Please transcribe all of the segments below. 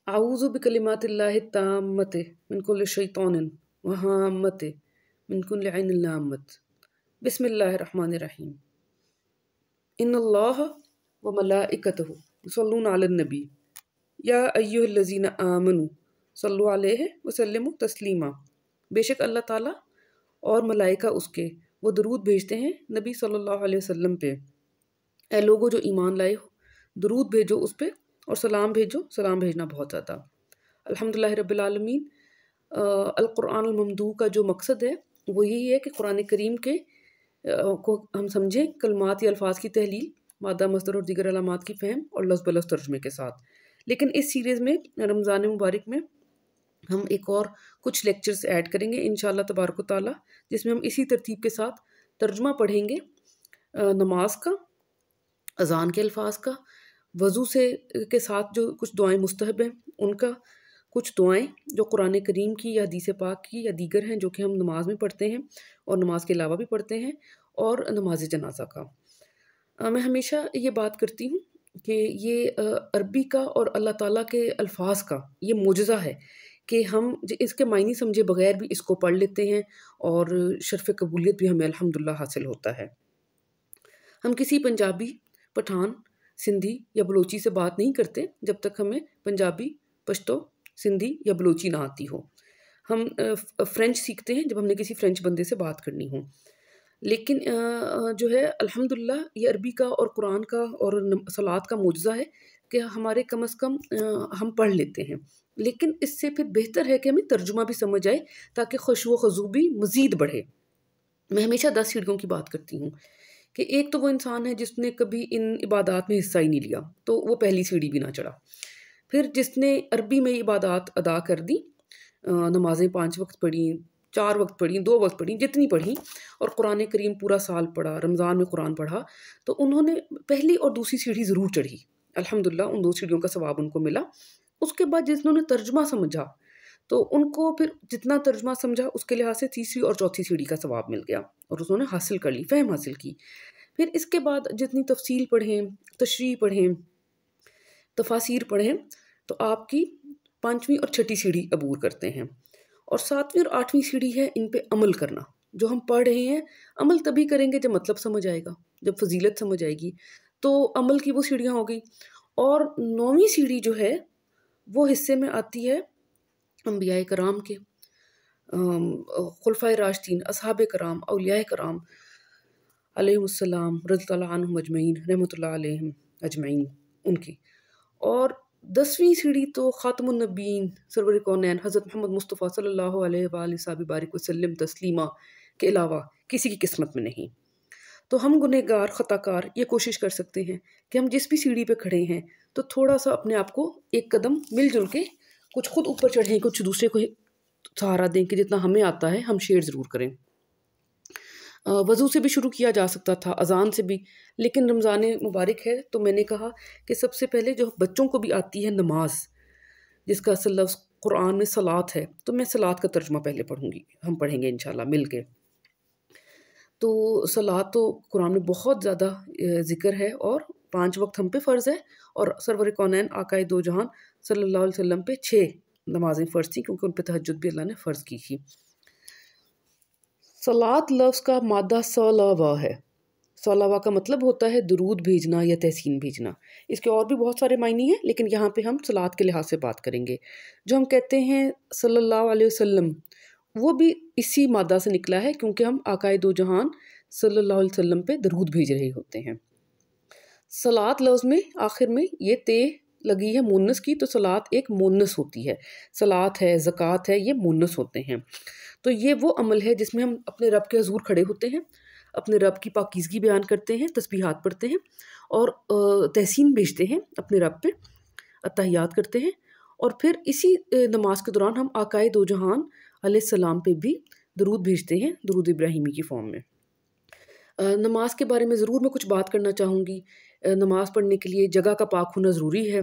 आऊज़ु बिकलिमातिल्लाहि ताम्मति मिन कुल्लि शैतानिन व हाम्मति मिन कुल्लि ऐनिन लाम्मत। बिस्मिल्लाहिर रहमानिर रहीम। इन्नल्लाह व मलाइकतहु युसल्लूना अलन नबी या अय्युहल्लज़ीना आमनू सल्लु अलैहि व सल्लिमु तस्लीमा। बेशक अल्लाह ताला और मलाइका उसके वो दरूद भेजते हैं नबी सल्लल्लाहु अलैहि वसल्लम पे। ऐ लोगो जो ईमान लाए हो, दरूद भेजो उस पे और सलाम भेजो, सलाम भेजना बहुत ज़्यादा। अल्हम्दुलिल्लाह रब्बिल आलमीन। अल कुरान अल ममदू का जो मकसद है वो यही है कि कुरान करीम के को हम समझें कलमात या अल्फाज की तहलील, मादा मस्दर और दीगर अलामात की फ़हम और लफ्ज़ बलफ्ज़ तर्जुमे के साथ। लेकिन इस सीरीज़ में रमज़ान मुबारक में हम एक और कुछ लेक्चर्स ऐड करेंगे इंशाअल्लाह तबारक व तआला, जिसमें हम इसी तरतीब के साथ तर्जुमा पढ़ेंगे नमाज का, अज़ान के अल्फाज का, वज़ू से के साथ जो कुछ दुआएं मुस्तहब हैं उनका, कुछ दुआएं जो कुरान करीम की या हदीस पाक की या दीगर हैं जो कि हम नमाज में पढ़ते हैं और नमाज के अलावा भी पढ़ते हैं, और नमाज जनाजा का। मैं हमेशा ये बात करती हूँ कि ये अरबी का और अल्लाह ताला के अल्फाज का ये मोजज़ा है कि हम इसके मायने समझे बगैर भी इसको पढ़ लेते हैं और शर्फ़ कबूलियत भी हमें अल्हम्दुलिल्लाह हासिल होता है। हम किसी पंजाबी, पठान, सिंधी या बलोची से बात नहीं करते जब तक हमें पंजाबी, पश्तो, सिंधी या बलोची ना आती हो। हम फ़्रेंच सीखते हैं जब हमने किसी फ़्रेंच बंदे से बात करनी हो। लेकिन जो है अल्हम्दुलिल्लाह ये अरबी का और कुरान का और सलात का मोजज़ा है कि हमारे कम अज़ कम हम पढ़ लेते हैं। लेकिन इससे फिर बेहतर है कि हमें तर्जुमा भी समझ आए ताकि खुशू व ख़ुज़ू भी मज़ीद बढ़े। मैं हमेशा 10 सीढ़ियों की बात करती हूँ कि एक तो वो इंसान है जिसने कभी इन इबादात में हिस्सा ही नहीं लिया, तो वो पहली सीढ़ी भी ना चढ़ा। फिर जिसने अरबी में इबादात अदा कर दी, नमाज़ें 5 वक्त पढ़ी, 4 वक्त पढ़ी, 2 वक्त पढ़ी, जितनी पढ़ी, और कुरान करीम पूरा साल पढ़ा, रमज़ान में कुरान पढ़ा, तो उन्होंने पहली और दूसरी सीढ़ी ज़रूर चढ़ी। अल्हम्दुलिल्लाह उन 2 सीढ़ियों का सवाब उनको मिला। उसके बाद जिन्होंने तर्जुमा समझा तो उनको फिर जितना तर्जुमा समझा उसके लिहाज से तीसरी और चौथी सीढ़ी का सवाब मिल गया और उन्होंने हासिल कर ली, फ़हम हासिल की। फिर इसके बाद जितनी तफसील पढ़ें, तशरीह पढ़ें, तफासीर पढ़ें, तो आपकी 5वीं और 6ठी सीढ़ी अबूर करते हैं। और 7वीं और 8वीं सीढ़ी है इन पे अमल करना। जो हम पढ़ रहे हैं अमल तभी करेंगे जब मतलब समझ आएगा, जब फजीलत समझ आएगी, तो अमल की वो सीढ़ियाँ हो गई। और 9वीं सीढ़ी जो है वो हिस्से में आती है अंबियाए कराम के, खुलफाए राशिदीन, असहाबे कराम, औलियाए कराम अलैहिमुस्सलाम रज़ियल्लाहु अन्हुम अजमईन, रहमतुल्लाह अलैहिम अजमईन उनकी। और 10वीं सीढ़ी तो ख़ातमुन नबीयीन सरवर कौनैन हज़रत मोहम्मद मुस्तफ़ा सल्लल्लाहु अलैहि वसल्लम तस्लीमा के अलावा किसी की किस्मत में नहीं। तो हम गुनहगार, ख़ताकार ये कोशिश कर सकते हैं कि हम जिस भी सीढ़ी पे खड़े हैं तो थोड़ा सा अपने आप को एक कदम मिलजुल के कुछ खुद ऊपर चढ़ें, कुछ दूसरे को सहारा दें कि जितना हमें आता है हम शेयर ज़रूर करें। वज़ू से भी शुरू किया जा सकता था, अज़ान से भी, लेकिन रमज़ान मुबारक है तो मैंने कहा कि सबसे पहले जो बच्चों को भी आती है नमाज, जिसका असल लफ्ज़ कुरान में सलात है, तो मैं सलात का तर्जुमा पहले पढ़ूँगी, हम पढ़ेंगे इंशाल्लाह मिल के। तो सलात तो कुरान में बहुत ज़्यादा ज़िक्र है और 5 वक्त हम पे फ़र्ज़ है, और सरवर कौनैन आकाए दो जहान सल्लल्लाहु अलैहि वसल्लम पे 6 नमाज़ें फ़र्ज़ थी क्योंकि उन पे तहज्जुद भी अल्लाह ने फ़र्ज़ की थी। सलात लफ्ज़ का मादा सलावा है। सलावा का मतलब होता है दुरूद भेजना या तहसीन भेजना। इसके और भी बहुत सारे मायने हैं, लेकिन यहाँ पे हम सलात के लिहाज से बात करेंगे। जो हम कहते हैं सल्लल्लाहु अलैहि वसल्लम, वो भी इसी मादा से निकला है क्योंकि हम आकाए दो जहान सल्लल्लाहु अलैहि वसल्लम पे दरूद भेज रहे होते हैं। सलात लफ्ज़ में आखिर में ये ते लगी है मुन्नस की, तो सलात एक मुन्नस होती है। सलात है, ज़कात है, ये मुन्नस होते हैं। तो ये वो अमल है जिसमें हम अपने रब के हुज़ूर खड़े होते हैं, अपने रब की पाकीज़गी बयान करते हैं, तस्बीहात पढ़ते हैं और तहसीन भेजते हैं अपने रब पे, अत्तहियात करते हैं। और फिर इसी नमाज के दौरान हम आकाए दो जहान अलैहिस्सलाम पे भी दरूद भेजते हैं, दरूद इब्राहिमी की फ़ॉर्म में। नमाज के बारे में ज़रूर मैं कुछ बात करना चाहूँगी। नमाज़ पढ़ने के लिए जगह का पाक होना ज़रूरी है।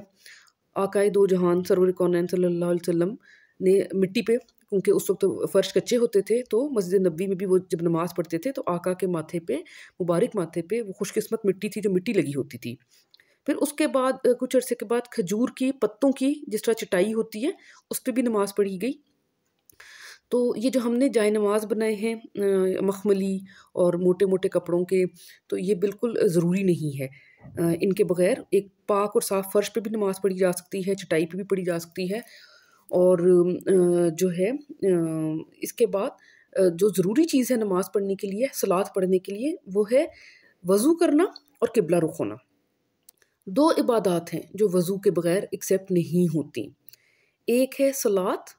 आकाए दो जहान सरवर कौनैन सल्लल्लाहु अलैहि वसल्लम ने मिट्टी पे, क्योंकि उस वक्त फ़र्श कच्चे होते थे, तो मस्जिद नबी में भी वो जब नमाज़ पढ़ते थे तो आका के माथे पे, मुबारक माथे पे, वो खुशकिस्मत मिट्टी थी जो मिट्टी लगी होती थी, फिर उसके बाद कुछ अरसे के बाद खजूर की पत्तों की जिस तरह चटाई होती है उस पर भी नमाज पढ़ी गई। तो ये जो हमने जाए नमाज बनाए हैं मखमली और मोटे मोटे कपड़ों के, तो ये बिल्कुल ज़रूरी नहीं है। इनके बगैर एक पाक और साफ़ फ़र्श पे भी नमाज पढ़ी जा सकती है, चटाई पे भी पढ़ी जा सकती है। और जो है इसके बाद जो ज़रूरी चीज़ है नमाज पढ़ने के लिए, सलात पढ़ने के लिए, वो है वज़ू करना और किबला रुख होना। 2 इबादत हैं जो वज़ू के बगैर एक्सेप्ट नहीं होती। एक है सलात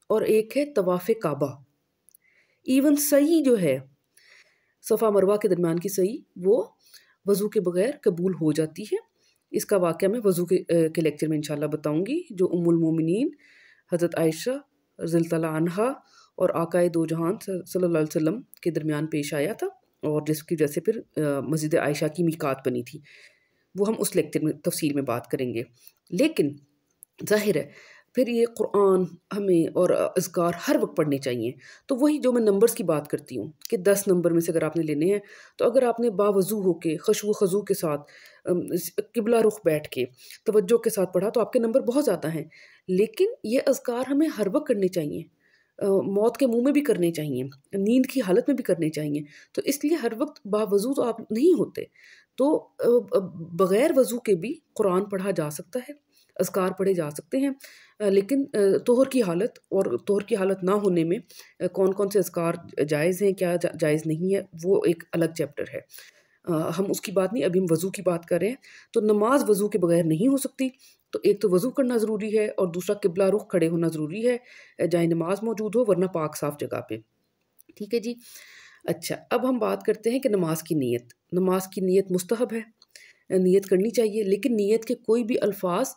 और एक है तवाफ़े काबा। इवन सही जो है सफ़ा मरवा के दरमियान की सही, वो वज़ू के बगैर कबूल हो जाती है। इसका वाक़या मैं वज़ू के लेक्चर में इंशाल्लाह बताऊँगी, जो उम्मुल मोमिनीन हज़रत आयशा रज़ियल्लाहु तआला अन्हा और आकाए दो जहान सल्लल्लाहु अलैहि वसल्लम के दरमियान पेश आया था, और जिसकी वजह से फिर मस्जिद आयशा की मीकात बनी थी। वो हम उस लेक्चर में तफसील में बात करेंगे। लेकिन ज़ाहिर है फिर ये कुरान हमें और अज़कार हर वक्त पढ़ने चाहिए। तो वही जो मैं नंबर्स की बात करती हूँ कि 10 नंबर में से अगर आपने लेने हैं, तो अगर आपने बावज़ू होके खुशबू खजू के साथ किबला रुख बैठ के तवज्जो के साथ पढ़ा, तो आपके नंबर बहुत ज़्यादा हैं। लेकिन ये अज़कार हमें हर वक्त करने चाहिए, मौत के मुंह में भी करने चाहिए, नींद की हालत में भी करने चाहिए। तो इसलिए हर वक्त बावज़ू तो आप नहीं होते, तो बग़ैर वज़ू के भी कुरान पढ़ा जा सकता है, अज़कार पढ़े जा सकते हैं। लेकिन तोहर की हालत और तोहर की हालत ना होने में कौन कौन से अज़कार जायज़ हैं, क्या जायज़ नहीं है, वो एक अलग चैप्टर है। हम उसकी बात नहीं, अभी हम वज़ू की बात कर रहे हैं। तो नमाज वज़ू के बगैर नहीं हो सकती। तो एक तो वज़ू करना ज़रूरी है और दूसरा किबला रुख खड़े होना ज़रूरी है, जाए नमाज मौजूद हो, वरना पाक साफ़ जगह पे। ठीक है जी। अच्छा, अब हम बात करते हैं कि नमाज की नीयत। नमाज की नीयत मुस्तहब है, नीयत करनी चाहिए, लेकिन नीयत के कोई भी अल्फाज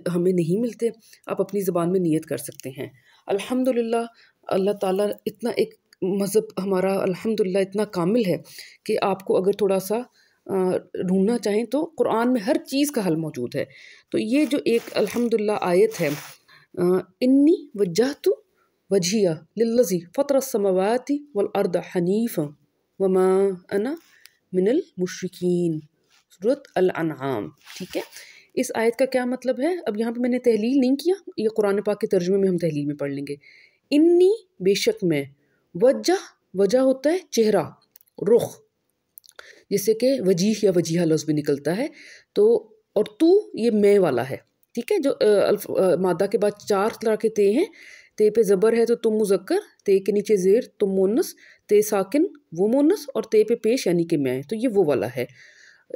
हमें नहीं मिलते। आप अपनी ज़बान में नीयत कर सकते हैं। अल्हम्दुलिल्लाह, अल्लाह ताला इतना एक मज़हब हमारा अल्हम्दुलिल्लाह इतना कामिल है कि आपको अगर थोड़ा सा ढूंढना चाहें तो कुरान में हर चीज़ का हल मौजूद है। तो ये जो एक अल्हम्दुलिल्लाह आयत है, इन्नी वज्जहतु वजहिया लिल्लज़ी फ़तरस समावाति वल अर्द हनीफ़ा वमा अना मिनल मुशरिकीन, सूरत अल-अनआम। ठीक है, इस आयत का क्या मतलब है? अब यहाँ पे मैंने तहलील नहीं किया, ये कुरान पाक के तर्जुमे में हम तहलील में पढ़ लेंगे। इन्नी बेशक मैं, वजह वजह होता है चेहरा, रुख, जिससे कि वजीह या वजीहा लफ्ज़ भी निकलता है। तो और तू ये मैं वाला है। ठीक है, जो मादा के बाद 4 तरह के ते हैं। ते पे ज़बर है तो तुम मुज़क्कर, ते के नीचे ज़ेर तुम मोनस, ते साकिन वो मोनस, और ते पे पेश यानी कि मैं, तो ये वो वाला है।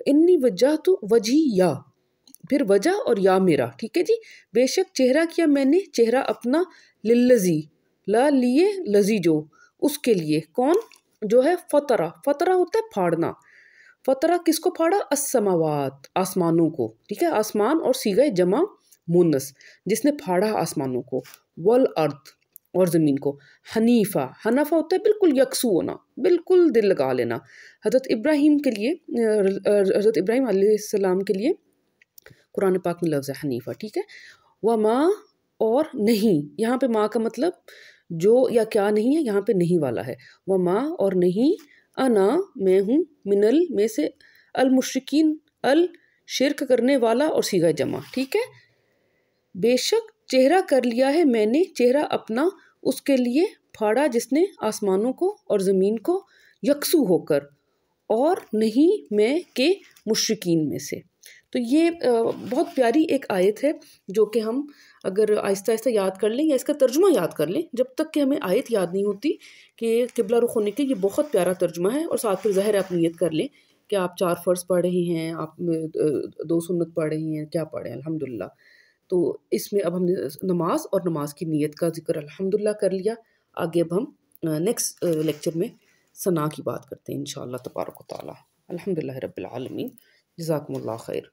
इन्नी वजह तो वजी या, फिर वजह और या मेरा। ठीक है जी। बेशक चेहरा किया मैंने, चेहरा अपना, लिल्लज़ी ला लिए, लजी जो उसके लिए, कौन जो है, फतरा, फतरा होता है फाड़ना। फतरा किसको फाड़ा? अस्समावात, आसमानों को। ठीक है, आसमान और सीगा जमा मुन्नस, जिसने फाड़ा आसमानों को, वल अर्द और ज़मीन को, हनीफ़ा, हनफा होता है बिल्कुल यकसू होना, बिल्कुल दिल लगा लेना। हज़रत इब्राहीम के लिए, हज़रत इब्राहीम अलैहिस्सलाम के लिए कुरान पाक में लफ्ज़ है हनीफ़ा। ठीक है, व माँ और नहीं, यहाँ पे माँ का मतलब जो या क्या नहीं है, यहाँ पे नहीं वाला है। व माँ और नहीं, अना मैं हूँ, मिनल में से, अल मुशरिकीन, अल शिरक करने वाला और सीगा जमा। ठीक है, बेशक चेहरा कर लिया है मैंने, चेहरा अपना उसके लिए फाड़ा जिसने आसमानों को और ज़मीन को यकसू होकर, और नहीं मैं के मुशरिकीन में से। तो ये बहुत प्यारी एक आयत है, जो कि हम अगर आहिस्ता आहिस्ता याद कर लें या इसका तर्जुमा याद कर लें, जब तक कि हमें आयत याद नहीं होती कि किबला रुख होने के, ये बहुत प्यारा तर्जुमा है। और साथ फिर ज़ाहिर आप नियत कर लें कि आप 4 फ़र्ज़ पढ़ रही हैं, आप 2 सुन्नत पढ़ रही हैं, क्या पढ़ें अल्हम्दुलिल्लाह। तो इसमें अब हमने नमाज और नमाज की नीयत का जिक्र अल्हम्दुलिल्लाह कर लिया। आगे अब हम नेक्स्ट लेक्चर में सना की बात करते हैं इंशाअल्लाह तबारक व तआला। अल्हम्दुलिल्लाह रब्बिल आलमीन। जज़ाकुमुल्लाह खैर।